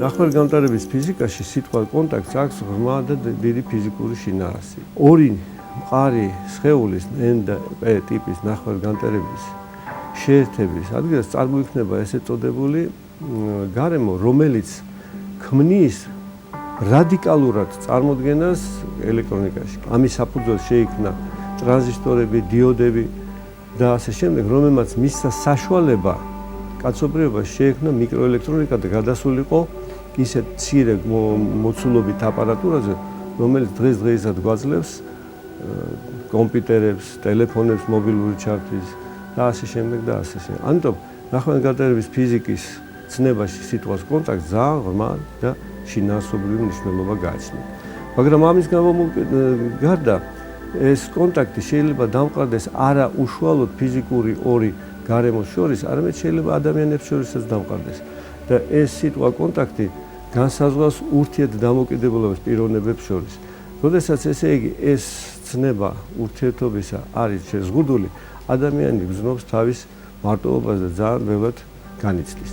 ნახევარგამტარების ფიზიკაში სიტყვა კონტაქტს აქვს ღრმა და დიდი ფიზიკური შინაარსი. ორი მყარი სხეულის N და P ტიპის ნახევარგამტარების შეერთების ადგილას წარმოიქმნება ესე წოდებული გარემო, რომელიც ქმნის რადიკალურად წარმოდგენას ელექტრონიკაში. ამის საფუძველს შეიქმნა ტრანზისტორები, დიოდები და ასე შემდეგ, რომელმაც მისცა საშუალება კაცობრიობას შეექმნა მიკროელექტრონიკა და გადასულიყო ისეთ მცირე მოცულობით აპარატურაზე, რომელიც დღესდღეობით გვაძლევს კომპიუტერებს, ტელეფონებს, მობილური ჩარტვის და ასე შემდეგ და ასე შემდეგ. ამიტომ ნახევარგამტარების ფიზიკის ცნებაში სიტყვას კონტაქტს ძალიან ღრმა და შინაარსობრივი მნიშვნელობა გააჩნია. მაგრამ ამის გარდა ეს კონტაქტი შეიძლება დამყარდეს არა უშუალოდ ფიზიკური ორი გარემოს შორის, არამედ შეიძლება ადამიანებს შორისაც დამყარდეს. და ეს სიტყვა კონტაქტი განსაზღვრავს ურთიერთდამოკიდებულებას პიროვნებებს შორის. როდესაც ესე იგი ეს ცნება ურთიერთობისა არის შეზღუდული, ადამიანი გრძნობს თავის მარტოობას და ძალიან ბევრად განიცდის.